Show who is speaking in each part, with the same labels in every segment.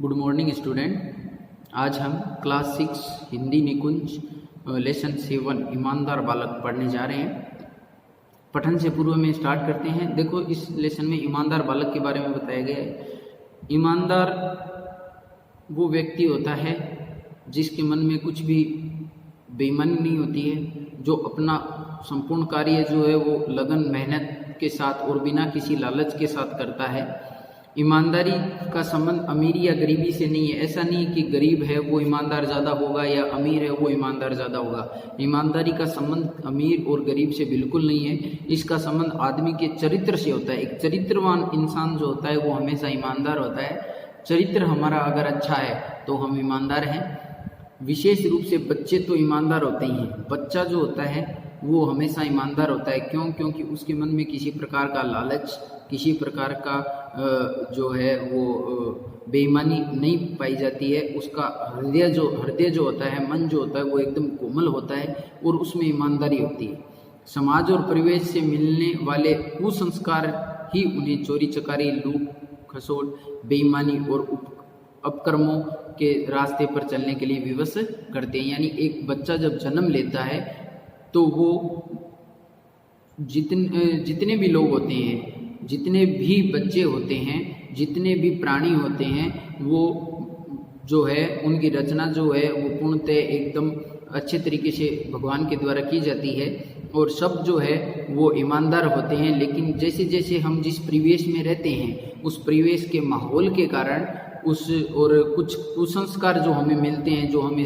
Speaker 1: Good morning student. आज हम class 6 Hindi निकुंज lesson 7 ईमानदार बालक पढ़ने जा रहे हैं। पठन से पूर्व में स्टार्ट करते हैं। देखो, इस लेसन में ईमानदार बालक के बारे में बताया गया है। ईमानदार वो व्यक्ति होता है जिसके मन में कुछ भी बेईमानी नहीं होती है, जो अपना संपूर्ण कार्य जो है वो लगन मेहनत के साथ और बिना किसी लालच के साथ करता है। ईमानदारी का संबंध अमीरी या गरीबी से नहीं है। ऐसा नहीं कि गरीब है वो ईमानदार ज़्यादा होगा या अमीर है वो ईमानदार ज़्यादा होगा। ईमानदारी का संबंध अमीर और गरीब से बिल्कुल नहीं है। इसका संबंध आदमी के चरित्र से होता है। एक चरित्रवान इंसान जो होता है वो हमेशा ईमानदार होता है। चरित्र हमारा अगर अच्छा है तो हम ईमानदार हैं। विशेष रूप से बच्चे तो ईमानदार होते ही हैं। बच्चा जो होता है वो हमेशा ईमानदार होता है। क्यों? क्योंकि उसके मन में किसी प्रकार का लालच, किसी प्रकार का जो है वो बेईमानी नहीं पाई जाती है। उसका हृदय जो होता है, मन जो होता है वो एकदम कोमल होता है और उसमें ईमानदारी होती है। समाज और परिवेश से मिलने वाले कुसंस्कार ही उन्हें चोरी चकारी, लूट खसोट, बेईमानी और अपकर्मों के रास्ते पर चलने के लिए विवश करते हैं। यानी एक बच्चा जब जन्म लेता है तो वो जितने भी लोग होते हैं, जितने भी बच्चे होते हैं, जितने भी प्राणी होते हैं, वो जो है उनकी रचना जो है वो पूर्णतः एकदम अच्छे तरीके से भगवान के द्वारा की जाती है और सब जो है वो ईमानदार होते हैं। लेकिन जैसे जैसे हम जिस परिवेश में रहते हैं उस परिवेश के माहौल के कारण और कुछ कुसंस्कार जो हमें मिलते हैं, जो हमें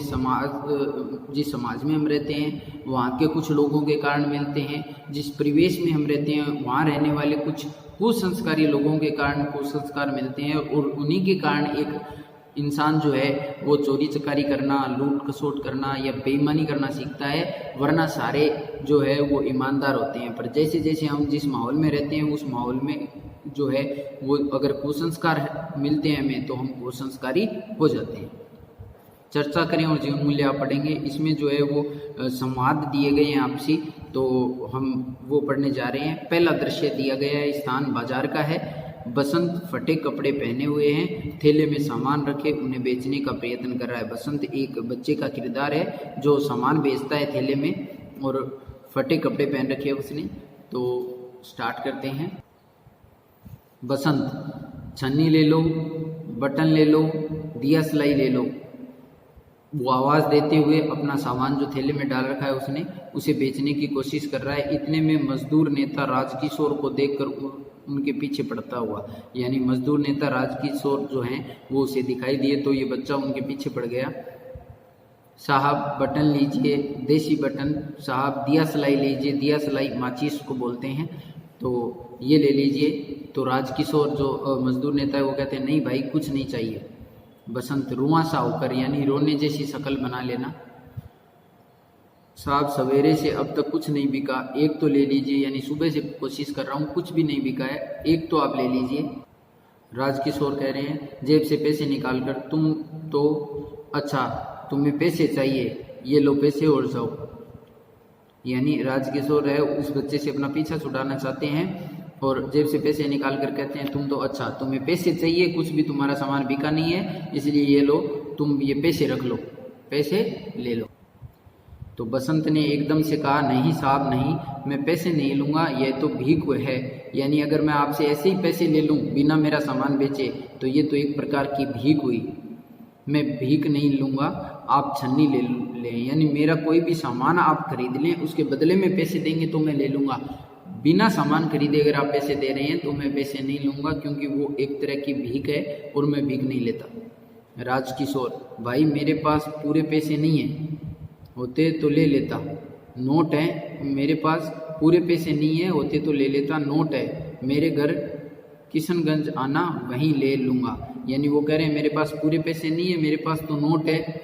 Speaker 1: जिस समाज में हम रहते हैं वहाँ के कुछ लोगों के कारण मिलते हैं, जिस परिवेश में हम रहते हैं वहाँ रहने वाले कुछ कुसंस्कारी लोगों के कारण कुसंस्कार मिलते हैं और उन्हीं के कारण एक इंसान जो है वो चोरी चकारी करना, लूट खसोट करना या बेईमानी करना सीखता है। वरना सारे जो है वो ईमानदार होते हैं। पर जैसे जैसे हम जिस माहौल में रहते हैं उस माहौल में जो है वो अगर कुसंस्कार मिलते हैं हमें तो हम कुसंस्कारी हो जाते हैं। चर्चा करें और जीवन मूल्य आप पढ़ेंगे। इसमें जो है वो संवाद दिए गए हैं आपसी, तो हम वो पढ़ने जा रहे हैं। पहला दृश्य दिया गया है, स्थान बाजार का है। बसंत फटे कपड़े पहने हुए हैं, थैले में सामान रखे उन्हें बेचने का प्रयत्न कर रहा है। बसंत एक बच्चे का किरदार है जो सामान बेचता है थैले में और फटे कपड़े पहन रखे हैं उसने। तो स्टार्ट करते हैं। बसंत, छन्नी ले लो, बटन ले लो, दिया सिलाई ले लो। वो आवाज़ देते हुए अपना सामान जो थैले में डाल रखा है उसने उसे बेचने की कोशिश कर रहा है। इतने में मजदूर नेता राजकिशोर को देखकर उनके पीछे पड़ता हुआ, यानी मजदूर नेता राजकिशोर जो हैं वो उसे दिखाई दिए तो ये बच्चा उनके पीछे पड़ गया। साहब बटन लीजिए, देसी बटन। साहब दिया सिलाई लीजिए, दिया सिलाई माचिस को बोलते हैं, तो ये ले लीजिए। तो राजकिशोर जो मजदूर नेता है वो कहते हैं नहीं भाई कुछ नहीं चाहिए। बसंत रुआं सा होकर, यानी रोने जैसी शक्ल बना लेना। साहब सवेरे से अब तक कुछ नहीं बिका, एक तो ले लीजिए, यानी सुबह से कोशिश कर रहा हूँ कुछ भी नहीं बिका है, एक तो आप ले लीजिए। राजकिशोर कह रहे हैं जेब से पैसे निकाल कर, तुम तो अच्छा तुम्हें पैसे चाहिए, ये लो पैसे और जाओ। यानी राजकिशोर है उस बच्चे से अपना पीछा छुड़ाना चाहते हैं और जेब से पैसे निकाल कर कहते हैं तुम तो अच्छा तुम्हें पैसे चाहिए, कुछ भी तुम्हारा सामान बिका नहीं है, इसलिए ये लो, तुम ये पैसे रख लो, पैसे ले लो। तो बसंत ने एकदम से कहा नहीं साहब नहीं, मैं पैसे नहीं लूँगा, यह तो भीख है। यानी अगर मैं आपसे ऐसे ही पैसे ले लूँ बिना मेरा सामान बेचे तो ये तो एक प्रकार की भीख हुई। मैं भीख नहीं लूँगा, आप छन्नी ले लें, यानी मेरा कोई भी सामान आप खरीद लें, उसके बदले में पैसे देंगे तो मैं ले लूँगा। बिना सामान खरीदे अगर आप पैसे दे रहे हैं तो मैं पैसे नहीं लूँगा, क्योंकि वो एक तरह की भीख है और मैं भीख नहीं लेता। राजकिशोर भाई मेरे पास पूरे पैसे नहीं हैं, होते तो ले लेता, नोट है मेरे पास, पूरे पैसे नहीं है, होते तो ले लेता, नोट है मेरे घर किशनगंज आना वहीं ले लूँगा। यानी वो कह रहे हैं मेरे पास पूरे पैसे नहीं है, मेरे पास तो नोट है,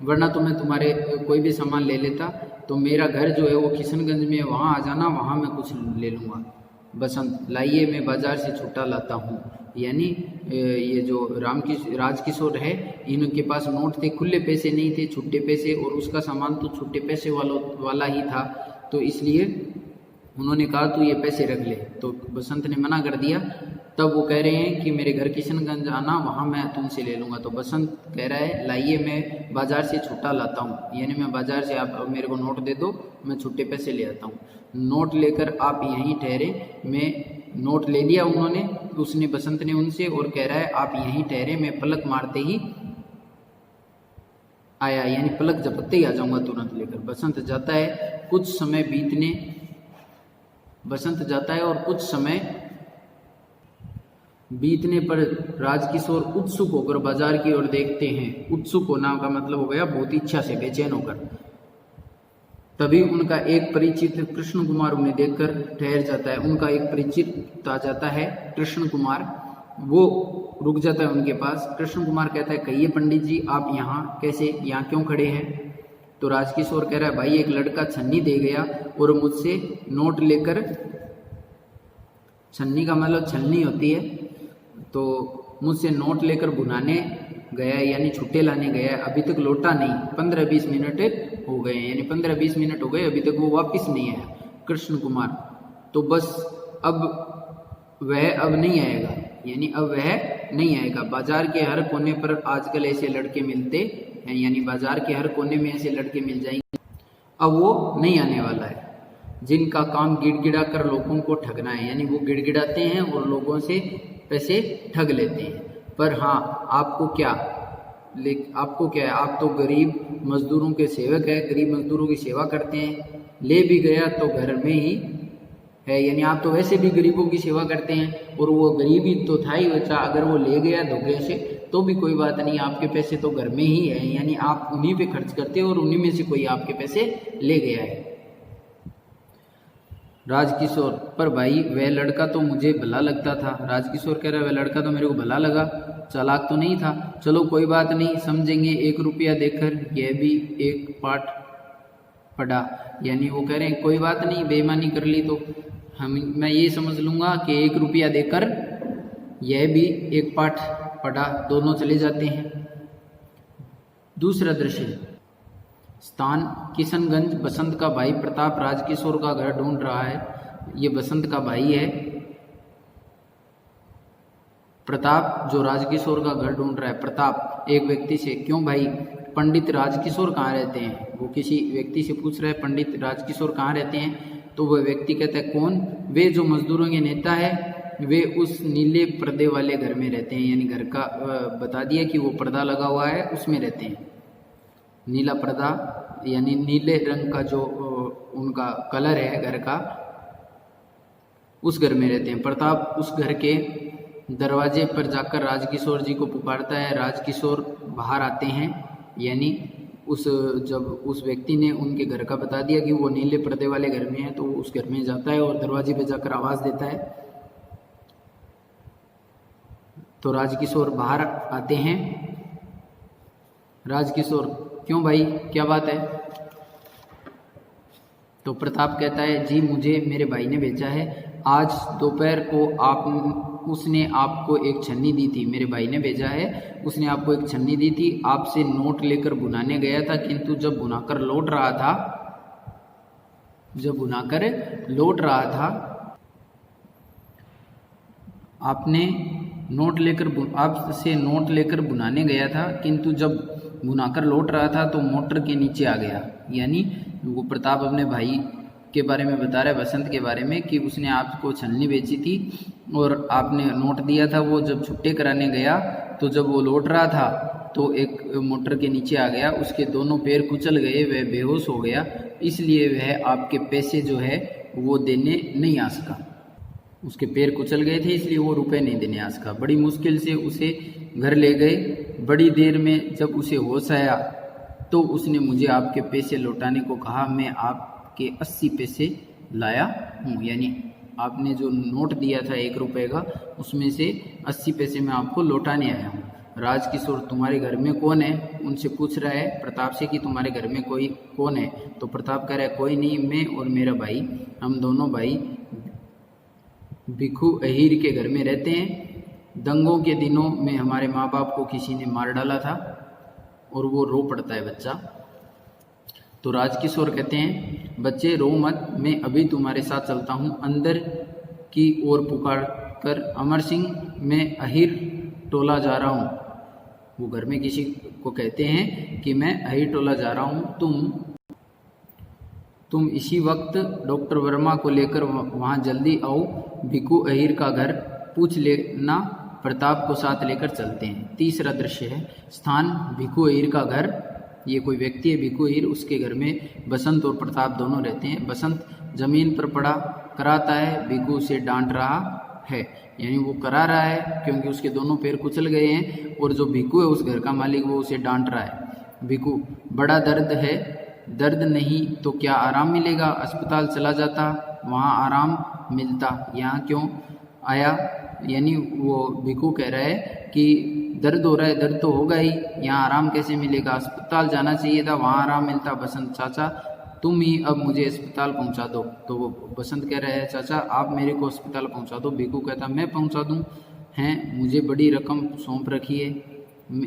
Speaker 1: वरना तो मैं तुम्हारे कोई भी सामान ले लेता, तो मेरा घर जो है वो किशनगंज में है, वहाँ आ जाना, वहाँ मैं कुछ ले लूँगा। बसंत लाइए मैं बाज़ार से छुट्टा लाता हूँ। यानी ये जो राजकिशोर है इनके पास नोट थे, खुले पैसे नहीं थे, छुट्टे पैसे, और उसका सामान तो छुट्टे पैसे वाला ही था, तो इसलिए उन्होंने कहा तू ये पैसे रख ले। तो बसंत ने मना कर दिया तब वो कह रहे हैं कि मेरे घर किशनगंज आना, वहाँ मैं तुमसे ले लूँगा। तो बसंत कह रहा है लाइए मैं बाज़ार से छुट्टा लाता हूँ, यानी मैं बाज़ार से, आप मेरे को नोट दे दो, मैं छुट्टे पैसे ले आता हूँ। नोट लेकर आप यहीं ठहरे। मैं नोट ले लिया उन्होंने, उसने बसंत ने उनसे, और कह रहा है आप यहीं ठहरे, मैं पलक मारते ही आया, यानी पलक झपकते ही आ जाऊंगा तुरंत लेकर। बसंत जाता है, कुछ समय बसंत जाता है और कुछ समय बीतने पर राजकिशोर उत्सुक होकर बाजार की ओर देखते हैं। उत्सुक होना का मतलब हो गया बहुत इच्छा से, बेचैन होकर। तभी उनका एक परिचित कृष्ण कुमार उन्हें देखकर ठहर जाता है। उनका एक परिचित आ जाता है, कृष्ण कुमार, वो रुक जाता है उनके पास। कृष्ण कुमार कहता है कहिए पंडित जी, आप यहाँ कैसे, यहाँ क्यों खड़े हैं? तो राजकिशोर कह रहा है भाई एक लड़का छन्नी दे गया और मुझसे नोट लेकर, छन्नी का मतलब छलनी होती है, तो मुझसे नोट लेकर बुनाने गया, यानी छुट्टे लाने गया, अभी तक लौटा नहीं। 15-20 मिनट हो गए, यानी 15-20 मिनट हो गए, अभी तक वो वापस नहीं आया कृष्ण कुमार। तो बस अब नहीं आएगा, यानी अब वह नहीं आएगा। बाजार के हर कोने पर आजकल ऐसे लड़के मिलते हैं, यानी बाजार के हर कोने में ऐसे लड़के मिल जाएंगे। अब वो नहीं आने वाला है, जिनका काम गिड़गिड़ा कर लोगों को ठगना है, यानी वो गिड़गिड़ाते हैं और लोगों से पैसे ठग लेते हैं। पर हाँ, आपको क्या है, आप तो गरीब मजदूरों के सेवक है, गरीब मजदूरों की सेवा करते हैं। ले भी गया तो घर में ही है, यानी आप तो वैसे भी गरीबों की सेवा करते हैं, और वो गरीब ही तो था ही बच्चा। अगर वो ले गया धोखे से तो भी कोई बात नहीं, आपके पैसे तो घर में ही है, यानी आप उन्हीं पे खर्च करते हो और उन्हीं में से कोई आपके पैसे ले गया है। राजकिशोर, पर भाई वह लड़का तो मुझे भला लगता था। राजकिशोर कह रहा है वह लड़का तो मेरे को भला लगा, चालाक तो नहीं था। चलो कोई बात नहीं, समझेंगे, 1 रुपया देकर यह भी एक पाठ पढ़ा, यानी वो कह रहे हैं कोई बात नहीं, बेईमानी कर ली तो मैं ये समझ लूँगा कि 1 रुपया देकर यह भी एक पाठ पढ़ा, दोनों चले जाते हैं। दूसरा दृश्य, स्थान किशनगंज। बसंत का भाई प्रताप राजकिशोर का घर ढूंढ रहा है। ये बसंत का भाई है प्रताप, जो राजकिशोर का घर ढूंढ रहा है। प्रताप एक व्यक्ति से, क्यों भाई पंडित राजकिशोर कहाँ रहते हैं? वो किसी व्यक्ति से पूछ रहा है पंडित राजकिशोर कहाँ रहते हैं? तो वह व्यक्ति कहता है कौन? वे जो मजदूरों के नेता है, वे उस नीले पर्दे वाले घर में रहते हैं, यानी घर का बता दिया कि वो पर्दा लगा हुआ है, उसमें रहते हैं। नीला पर्दा यानी नीले रंग का जो उनका कलर है घर का, उस घर में रहते हैं। प्रताप उस घर के दरवाजे पर जाकर राजकिशोर जी को पुकारता है। राजकिशोर बाहर आते हैं, यानी जब उस व्यक्ति ने उनके घर का बता दिया कि वो नीले पर्दे वाले घर में है, तो उस घर में जाता है और दरवाजे पे जाकर आवाज़ देता है। तो राजकिशोर बाहर आते हैं। राजकिशोर, क्यों भाई, क्या बात है? तो प्रताप कहता है जी मुझे मेरे भाई ने भेजा है, आज दोपहर को उसने आपको एक छन्नी दी थी। मेरे भाई ने भेजा है, उसने आपको एक छन्नी दी थी, आपसे नोट लेकर बुनाने गया था, किंतु जब बुनाकर लौट रहा था आपसे नोट लेकर बुनाने गया था, किंतु जब बुनाकर लौट रहा था तो मोटर के नीचे आ गया। यानी वो प्रताप अपने भाई के बारे में बता रहा है, बसंत के बारे में, कि उसने आपको छलनी बेची थी और आपने नोट दिया था। वो जब छुट्टे कराने गया तो जब वो लौट रहा था तो एक मोटर के नीचे आ गया, उसके दोनों पैर कुचल गए, वह बेहोश हो गया, इसलिए वह आपके पैसे जो है वो देने नहीं आ सका। उसके पैर कुचल गए थे इसलिए वो रुपए नहीं देने आ सका। बड़ी मुश्किल से उसे घर ले गए। बड़ी देर में जब उसे होश आया तो उसने मुझे आपके पैसे लौटाने को कहा। मैं आपके 80 पैसे लाया हूँ, यानी आपने जो नोट दिया था 1 रुपये का, उसमें से 80 पैसे मैं आपको लौटाने आया हूँ। राजकिशोर, तुम्हारे घर में कौन है? उनसे पूछ रहा है प्रताप से कि तुम्हारे घर में कोई कौन है? तो प्रताप कह रहा है कोई नहीं, मैं और मेरा भाई, हम दोनों भाई भिखू अहीर के घर में रहते हैं। दंगों के दिनों में हमारे माँ बाप को किसी ने मार डाला था और वो रो पड़ता है बच्चा। तो राजकिशोर कहते हैं बच्चे रो मत, मैं अभी तुम्हारे साथ चलता हूँ। अंदर की ओर कर, अमर सिंह मैं अहिर टोला जा रहा हूँ। वो घर में किसी को कहते हैं कि मैं अहिर टोला जा रहा हूँ, तुम इसी वक्त डॉक्टर वर्मा को लेकर वहाँ जल्दी आओ। भिक्खू अहिर का घर पूछ लेना, प्रताप को साथ लेकर चलते हैं। तीसरा दृश्य है स्थान भिक्खू अहिर का घर। ये कोई व्यक्ति है भिक्खू अहिर, उसके घर में बसंत और प्रताप दोनों रहते हैं। बसंत जमीन पर पड़ा कराता है, भिक्खू उसे डांट रहा है, यानी वो करा रहा है क्योंकि उसके दोनों पैर कुचल गए हैं और जो भिक्खू है उस घर का मालिक वो उसे डांट रहा है। भिक्खू बड़ा दर्द है, दर्द नहीं तो क्या आराम मिलेगा, अस्पताल चला जाता वहाँ आराम मिलता, यहाँ क्यों आया। यानी वो भिक्खू कह रहा है कि दर्द हो रहा है, दर्द तो होगा ही, यहाँ आराम कैसे मिलेगा, अस्पताल जाना चाहिए था वहाँ आराम मिलता। बसंत चाचा तुम ही अब मुझे अस्पताल पहुँचा दो। तो वो बसंत कह रहा है चाचा आप मेरे को अस्पताल पहुँचा दो। भिक्खू कहता मैं पहुँचा दूँ, हैं मुझे बड़ी रकम सौंप रखी है,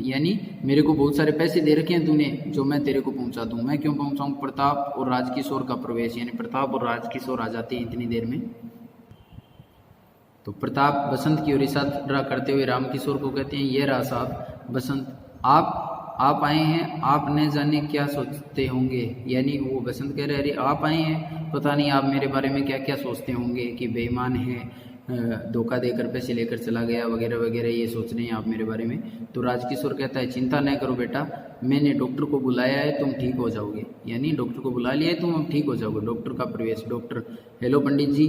Speaker 1: यानी मेरे को बहुत सारे पैसे दे रखे हैं तूने जो मैं तेरे को पहुंचा दूं, मैं क्यों पहुंचाऊं। प्रताप और राजकिशोर का प्रवेश, यानी प्रताप और राजकिशोर आ जाते हैं इतनी देर में। तो प्रताप बसंत की ओर इशारा करते हुए रामकिशोर को कहते हैं ये रहा साहब बसंत, आप आए हैं, आप न जाने क्या सोचते होंगे। यानी वो बसंत कह रहे अरे आप आए हैं, पता नहीं आप मेरे बारे में क्या क्या सोचते होंगे कि बेईमान है, धोखा देकर पैसे लेकर चला गया वगैरह वगैरह, ये सोच रहे हैं आप मेरे बारे में। तो राजकिशोर कहता है चिंता न करो बेटा, मैंने डॉक्टर को बुलाया है, तुम ठीक हो जाओगे। यानी डॉक्टर को बुला लिया है, तुम अब ठीक हो जाओगे। डॉक्टर का प्रवेश, डॉक्टर हेलो पंडित जी,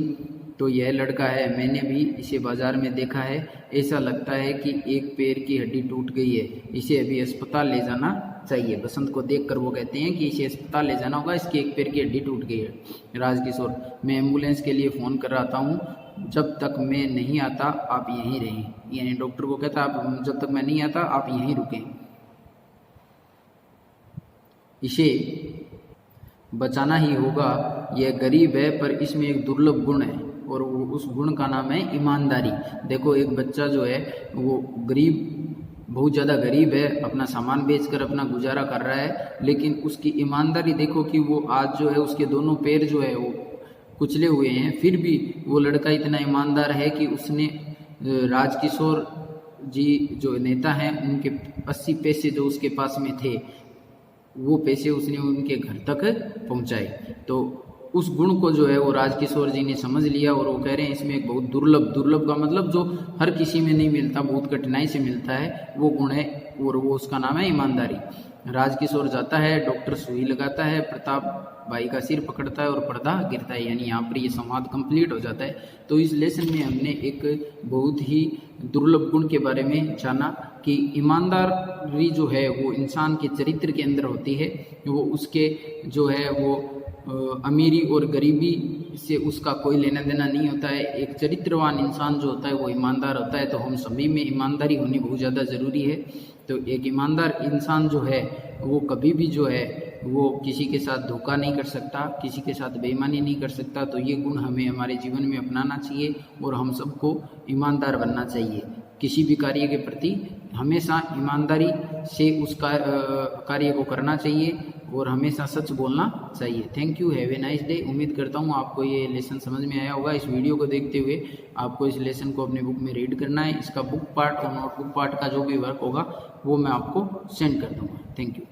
Speaker 1: तो यह लड़का है, मैंने भी इसे बाजार में देखा है, ऐसा लगता है कि एक पैर की हड्डी टूट गई है, इसे अभी अस्पताल ले जाना चाहिए। बसंत को देखकर वो कहते हैं कि इसे अस्पताल ले जाना होगा, इसकी एक पैर की हड्डी टूट गई है। राजकिशोर मैं एम्बुलेंस के लिए फ़ोन कर रहा हूँ, जब तक मैं नहीं आता आप यहीं रहें। यानी डॉक्टर को कहता आप जब तक मैं नहीं आता आप यहीं रुकें, इसे बचाना ही होगा। यह गरीब है पर इसमें एक दुर्लभ गुण है और वो उस गुण का नाम है ईमानदारी। देखो एक बच्चा जो है वो गरीब, बहुत ज़्यादा गरीब है, अपना सामान बेचकर अपना गुजारा कर रहा है, लेकिन उसकी ईमानदारी देखो कि वो आज जो है उसके दोनों पैर जो है वो कुचले हुए हैं, फिर भी वो लड़का इतना ईमानदार है कि उसने राजकिशोर जी जो नेता हैं उनके 80 पैसे जो उसके पास में थे वो पैसे उसने उनके घर तक पहुंचाए। तो उस गुण को जो है वो राजकिशोर जी ने समझ लिया और वो कह रहे हैं इसमें एक बहुत दुर्लभ का मतलब जो हर किसी में नहीं मिलता, बहुत कठिनाई से मिलता है, वो गुण है और वो उसका नाम है ईमानदारी। राजकिशोर जाता है, डॉक्टर सुई लगाता है, प्रताप भाई का सिर पकड़ता है और पर्दा गिरता है। यानी यहाँ पर ये संवाद कंप्लीट हो जाता है। तो इस लेसन में हमने एक बहुत ही दुर्लभ गुण के बारे में जाना कि ईमानदारी जो है वो इंसान के चरित्र के अंदर होती है, वो उसके जो है वो अमीरी और गरीबी से उसका कोई लेना देना नहीं होता है। एक चरित्रवान इंसान जो होता है वो ईमानदार होता है। तो हम सभी में ईमानदारी होनी बहुत ज़्यादा ज़रूरी है। तो एक ईमानदार इंसान जो है वो कभी भी जो है वो किसी के साथ धोखा नहीं कर सकता, किसी के साथ बेईमानी नहीं कर सकता। तो ये गुण हमें हमारे जीवन में अपनाना चाहिए और हम सबको ईमानदार बनना चाहिए। किसी भी कार्य के प्रति हमेशा ईमानदारी से उस कार्य को करना चाहिए और हमेशा सच बोलना चाहिए। Thank you, have a nice day. उम्मीद करता हूँ आपको ये लेसन समझ में आया होगा। इस वीडियो को देखते हुए आपको इस लेसन को अपने बुक में रीड करना है। इसका बुक पार्ट और नोटबुक पार्ट का जो भी वर्क होगा वो मैं आपको सेंड कर दूँगा। Thank you.